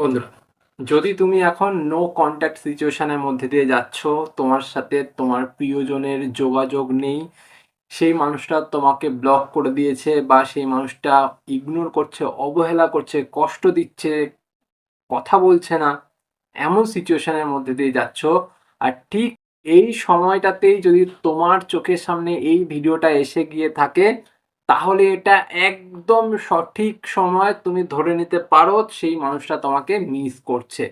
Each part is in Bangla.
বন্ধুরা, যদি তুমি এখন নো কন্ট্যাক্ট সিচুয়েশনের মধ্যে দিয়ে যাচ্ছ, তোমার সাথে তোমার প্রিয়জনের যোগাযোগ নেই, সেই মানুষটা তোমাকে ব্লক করে দিয়েছে বা সেই মানুষটা ইগনোর করছে, অবহেলা করছে, কষ্ট দিচ্ছে, কথা বলছে না, এমন সিচুয়েশনের মধ্যে দিয়ে যাচ্ছ, আর ঠিক এই সময়টাতেই যদি তোমার চোখের সামনে এই ভিডিওটা এসে গিয়ে থাকে, তাহলে এটা একদম সঠিক সময় তুমি ধরে নিতে পারো সেই মানুষটা তোমাকে মিস করছে।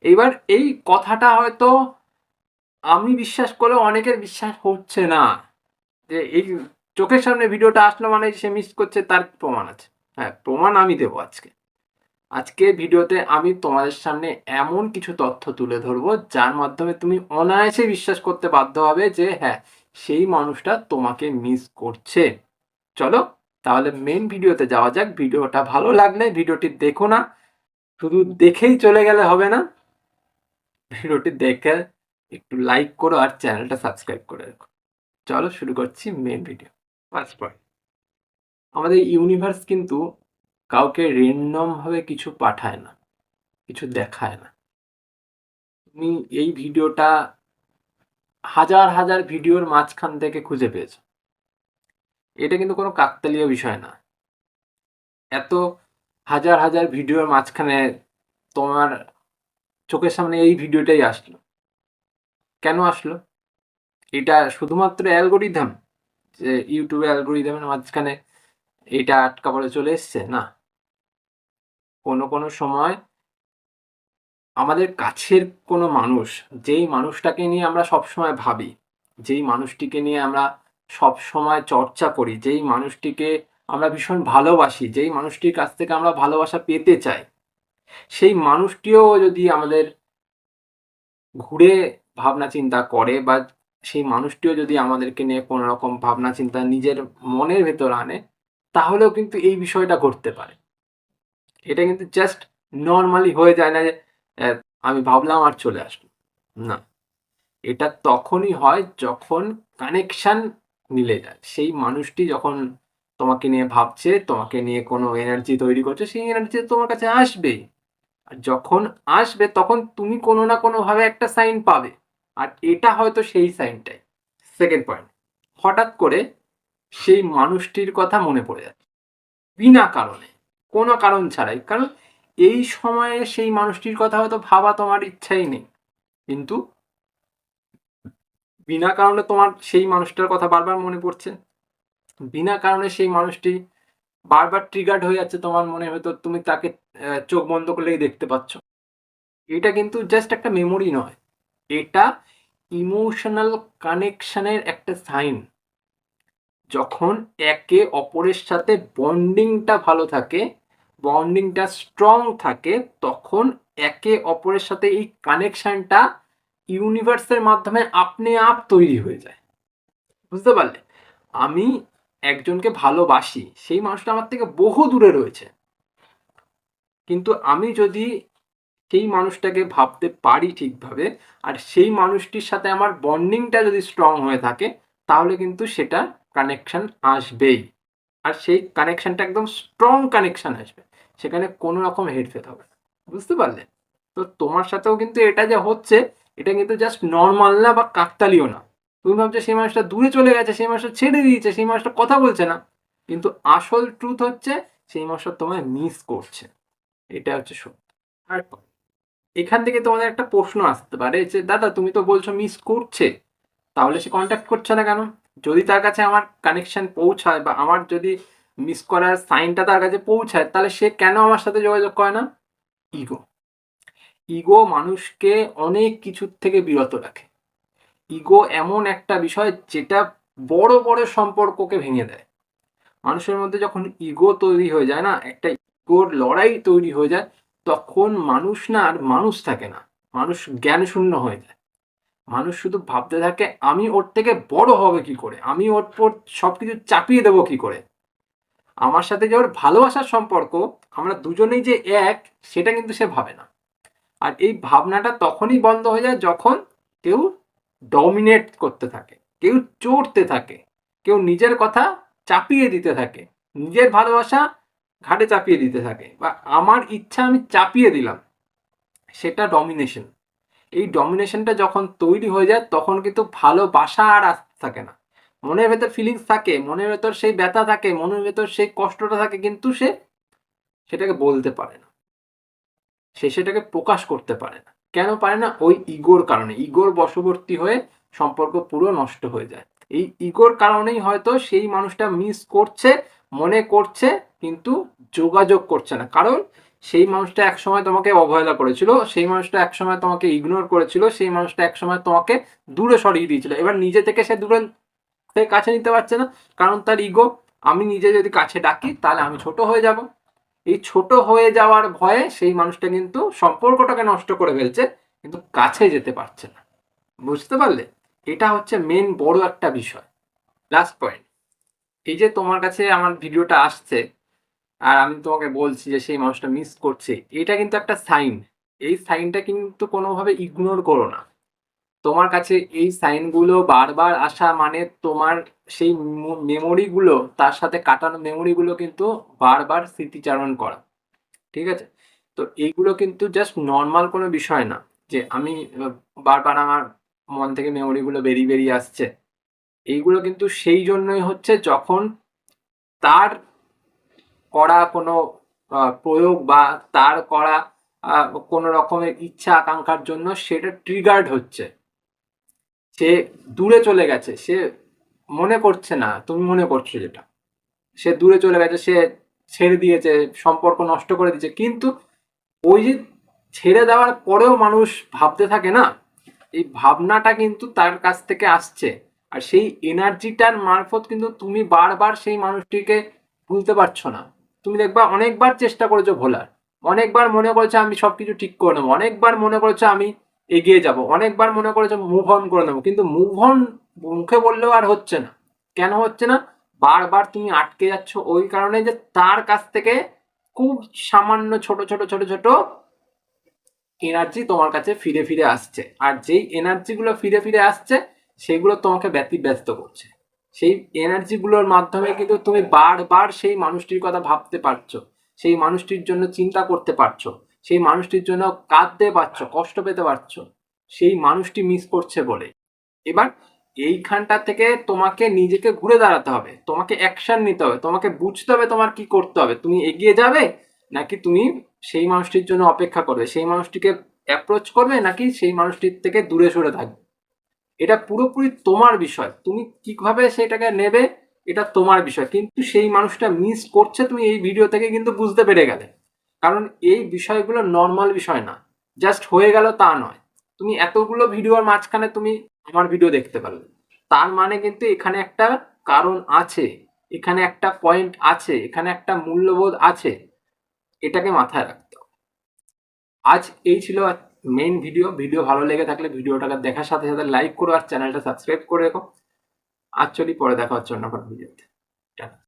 এবার এই কথাটা হয়তো আমি বিশ্বাস করলেও অনেকের বিশ্বাস হচ্ছে না যে এই চোখের সামনে ভিডিওটা আসলো মানে সে মিস করছে, তার প্রমাণ আছে। হ্যাঁ, প্রমাণ আমি দেবো আজকে। আজকের ভিডিওতে আমি তোমাদের সামনে এমন কিছু তথ্য তুলে ধরবো যার মাধ্যমে তুমি অনায়াসে বিশ্বাস করতে বাধ্য হবে যে হ্যাঁ, সেই মানুষটা তোমাকে মিস করছে। চলো তাহলে মেন ভিডিওতে যাওয়া যাক। ভিডিওটা ভালো লাগলে ভিডিওটি দেখো না, শুধু দেখেই চলে গেলে হবে না, ভিডিওটি দেখে একটু লাইক করো আর চ্যানেলটা সাবস্ক্রাইব করে রাখো। চলো শুরু করছি মেন ভিডিও। ফার্স্ট পয়েন্ট, আমাদের ইউনিভার্স কিন্তু কাউকে র্যান্ডম ভাবে কিছু পাঠায় না, কিছু দেখায় না। তুমি এই ভিডিওটা হাজার হাজার ভিডিওর মাঝখান থেকে খুঁজে পেয়েছো, এটা কিন্তু কোনো কাকতালীয় বিষয় না। এত হাজার হাজার ভিডিওর মাঝখানে তোমার চোখের সামনে এই ভিডিওটাই আসলো। কেন আসলো? এটা শুধুমাত্র অ্যালগোরিদম, যে ইউটিউবে অ্যালগোরিদমের মাঝখানে এটা আটকা পড়ে চলে এসছে? না, কোনো কোনো সময় আমাদের কাছের কোনো মানুষ, যেই মানুষটাকে নিয়ে আমরা সবসময় ভাবি, যেই মানুষটিকে নিয়ে আমরা সবসময় চর্চা করি, যেই মানুষটিকে আমরা ভীষণ ভালোবাসি, যেই মানুষটির কাছ থেকে আমরা ভালোবাসা পেতে চাই, সেই মানুষটিও যদি আমাদের ঘুরে ভাবনা চিন্তা করে বা সেই মানুষটিও যদি আমাদেরকে নিয়ে কোনো রকম ভাবনা চিন্তা নিজের মনের ভেতর আনে, তাহলেও কিন্তু এই বিষয়টা ঘটতে পারে। এটা কিন্তু জাস্ট নর্মালি হয়ে যায় না যে আমি ভাবলাম আর চলে আসলো, না। এটা তখনই হয় যখন কানেকশন মিলে যায়। সেই মানুষটি যখন তোমাকে নিয়ে ভাবছে, তোমাকে নিয়ে কোনো এনার্জি তৈরি করছে, সেই এনার্জি তোমার কাছে আসবেই। আর যখন আসবে তখন তুমি কোনো না কোনোভাবে একটা সাইন পাবে, আর এটা হয়তো সেই সাইনটাই। সেকেন্ড পয়েন্ট, হঠাৎ করে সেই মানুষটির কথা মনে পড়ে যাচ্ছে বিনা কারণে, কোনো কারণ ছাড়াই। কারণ এই সময়ে সেই মানুষটির কথা হয়তো ভাবা তোমার ইচ্ছাই নেই, কিন্তু বিনা কারণে তোমার সেই মানুষটার কথা বারবার মনে পড়ছে। বিনা কারণে সেই মানুষটি বারবার ট্রিগার্ড হয়ে যাচ্ছে তোমার মনের ভেতর, তুমি তাকে চোখ বন্ধ করলেই দেখতে পাচ্ছ। এটা কিন্তু জাস্ট একটা মেমোরি নয়, এটা ইমোশনাল কানেকশনের একটা সাইন। যখন একে অপরের সাথে বন্ডিংটা ভালো থাকে, বন্ডিংটা স্ট্রং থাকে, তখন একে অপরের সাথে এই কানেকশনটা ইউনিভার্সের মাধ্যমে আপনি আপ তৈরি হয়ে যায়। বুঝতে পারলে? আমি একজনকে ভালোবাসি, সেই মানুষটা আমার থেকে বহু দূরে রয়েছে, কিন্তু আমি যদি সেই মানুষটাকে ভাবতে পারি ঠিকভাবে, আর সেই মানুষটির সাথে আমার বন্ডিংটা যদি স্ট্রং হয়ে থাকে, তাহলে কিন্তু সেটা কানেকশন আসবেই। আর সেই কানেকশনটা একদম স্ট্রং কানেকশন আসবে, সেখানে কোনো রকম হেরফের হবে না। বুঝতে পারলে? তো তোমার সাথেও কিন্তু এটা যে হচ্ছে, এটা কিন্তু জাস্ট নর্মাল না বা কাকতালীয় না। তুমি ভাবছো সেই মানুষটা দূরে চলে গেছে, সেই মানুষটা ছেড়ে দিয়েছে, সেই মানুষটা কথা বলছে না, কিন্তু আসল ট্রুথ হচ্ছে সেই মানুষটা তোমায় মিস করছে। এটা হচ্ছে সত্য। আর এখান থেকে তোমাদের একটা প্রশ্ন আসতে পারে যে দাদা তুমি তো বলছো মিস করছে, তাহলে সে কন্ট্যাক্ট করছে না কেন? যদি তার কাছে আমার কানেকশন পৌঁছায় বা আমার যদি মিস করার সাইনটা তার কাছে পৌঁছায়, তাহলে সে কেন আমার সাথে যোগাযোগ করে না? ইগো। ইগো মানুষকে অনেক কিছুর থেকে বিরত রাখে। ইগো এমন একটা বিষয় যেটা বড় বড় সম্পর্ককে ভেঙে দেয়। মানুষের মধ্যে যখন ইগো তৈরি হয়ে যায় না, একটা ইগোর লড়াই তৈরি হয়ে যায়, তখন মানুষ না আর মানুষ থাকে না, মানুষ জ্ঞান শূন্য হয়ে যায়। মানুষ শুধু ভাবতে থাকে আমি ওর থেকে বড় হবে কি করে, আমি ওর পর সবকিছু চাপিয়ে দেবো কি করে। আমার সাথে যে ওর ভালোবাসার সম্পর্ক, আমরা দুজনেই যে এক, সেটা কিন্তু সে ভাবে না। আর এই ভাবনাটা তখনই বন্ধ হয়ে যায় যখন কেউ ডমিনেট করতে থাকে, কেউ চড়তে থাকে, কেউ নিজের কথা চাপিয়ে দিতে থাকে, নিজের ভালোবাসা ঘাটে চাপিয়ে দিতে থাকে, বা আমার ইচ্ছা আমি চাপিয়ে দিলাম। সেটা ডমিনেশন। এই ডমিনেশনটা যখন তৈরি হয়ে যায় তখন কিন্তু ভালোবাসা আর আসতে থাকে না। মনের ভেতর ফিলিংস থাকে, মনের ভেতর সেই ব্যথা থাকে, মনের ভেতর সেই কষ্টটা থাকে, কিন্তু সে সেটাকে বলতে পারে না, সে সেটাকে প্রকাশ করতে পারে না। কেন পারে না? ওই ইগোর কারণে। ইগোর বশবর্তী হয়ে সম্পর্ক পুরো নষ্ট হয়ে যায়। এই ইগোর কারণেই হয়তো সেই মানুষটা মিস করছে, মনে করছে, কিন্তু যোগাযোগ করছে না। কারণ সেই মানুষটা একসময় তোমাকে অবহেলা করেছিল, সেই মানুষটা একসময় তোমাকে ইগনোর করেছিল, সেই মানুষটা একসময় তোমাকে দূরে সরিয়ে দিয়েছিল। এবার নিজে থেকে সে দূরে, সে কাছে নিতে পারছে না, কারণ তার ইগো। আমি নিজে যদি কাছে ডাকি তাহলে আমি ছোট হয়ে যাব। এই ছোট হয়ে যাওয়ার ভয়ে সেই মানুষটা কিন্তু সম্পর্কটাকে নষ্ট করে ফেলছে, কিন্তু কাছে যেতে পারছে না। বুঝতে পারলে? এটা হচ্ছে মেন বড় একটা বিষয়। লাস্ট পয়েন্ট, এই যে তোমার কাছে আমার ভিডিওটা আসছে আর আমি তোমাকে বলছি যে সেই মানুষটা মিস করছে, এটা কিন্তু একটা সাইন। এই সাইনটা কিন্তু কোনোভাবে ইগনোর করো না। তোমার কাছে এই সাইনগুলো বারবার আসা মানে তোমার সেই মেমোরিগুলো, তার সাথে কাটানো মেমোরিগুলো কিন্তু বারবার স্মৃতিচারণ করা। ঠিক আছে? তো এইগুলো কিন্তু জাস্ট নর্মাল কোনো বিষয় না যে আমি বারবার আমার মন থেকে মেমোরিগুলো বেরিয়ে বেরিয়ে আসছে। এইগুলো কিন্তু সেই জন্যই হচ্ছে যখন তার করা কোনো প্রয়োগ বা তার করা কোনো রকমের ইচ্ছা আকাঙ্ক্ষার জন্য সেটা ট্রিগার্ড হচ্ছে। সে দূরে চলে গেছে, সে মনে করছে না, তুমি মনে করছো যেটা। সে দূরে চলে গেছে, সে ছেড়ে দিয়েছে, সম্পর্ক নষ্ট করে দিয়েছে, কিন্তু ওই যে ছেড়ে দেওয়ার পরেও মানুষ ভাবতে থাকে না, এই ভাবনাটা কিন্তু তার কাছ থেকে আসছে। আর সেই এনার্জিটার মারফত কিন্তু তুমি বারবার সেই মানুষটিকে ভুলতে পারছো না। তুমি দেখবা অনেকবার চেষ্টা করেছো ভোলার, অনেকবার মনে করেছো আমি সবকিছু ঠিক করে নেবো, অনেকবার মনে করেছো আমি এগিয়ে যাব, অনেকবার মনে করেছো মুভ অন করে নেবো, কিন্তু মুভ অন মুখে বললেও আর হচ্ছে না। কেন হচ্ছে না? বারবার তুমি আটকে যাচ্ছ ওই কারণে যে তার কাছ থেকে খুব সামান্য ছোট ছোট ছোট ছোট এনার্জি তোমার কাছে ফিরে ফিরে আসছে। আর যেই এনার্জিগুলো ফিরে ফিরে আসছে সেগুলো তোমাকে ব্যতিব্যস্ত করছে। সেই এনার্জিগুলোর মাধ্যমে কিন্তু তুমি বারবার সেই মানুষটির কথা ভাবতে পারছো, সেই মানুষটির জন্য চিন্তা করতে পারছো, সেই মানুষটির জন্য কাঁদতে পারছো, কষ্ট পেতে পারছো, সেই মানুষটি মিস করছে বলে। এবার এইখানটা থেকে তোমাকে নিজেকে ঘুরে দাঁড়াতে হবে, তোমাকে অ্যাকশন নিতে হবে, তোমাকে বুঝতে হবে তোমার কি করতে হবে। তুমি এগিয়ে যাবে, নাকি তুমি সেই মানুষটির জন্য অপেক্ষা করবে, সেই মানুষটিকে অ্যাপ্রোচ করবে, নাকি সেই মানুষটির থেকে দূরে সরে থাকবে। এটা পুরোপুরি তোমার বিষয়, তুমি কিভাবে সেটাকে নেবে এটা তোমার বিষয়। কিন্তু সেই মানুষটা মিস করছে তুমি এই ভিডিও থেকে কিন্তু বুঝতে পেরে গেলে। কারণ এই বিষয়গুলো নর্মাল বিষয় না, জাস্ট হয়ে গেল তা নয়। তুমি এতগুলো ভিডিওর মাঝখানে তুমি আমার ভিডিও দেখতে পারলে, তার মানে কিন্তু এখানে একটা কারণ আছে, এখানে একটা পয়েন্ট আছে, এখানে একটা মূল্যবোধ আছে। এটাকে মাথায় রাখতে হবে। আজ এই ছিল মেইন ভিডিও। ভিডিও ভালো লেগে থাকলে ভিডিওটাকে দেখার সাথে সাথে লাইক করো আর চ্যানেলটা সাবস্ক্রাইব করে রেখো। আজ চলি, পরে দেখা হচ্ছে অন্য কোনো ভিডিওতে। টাটা।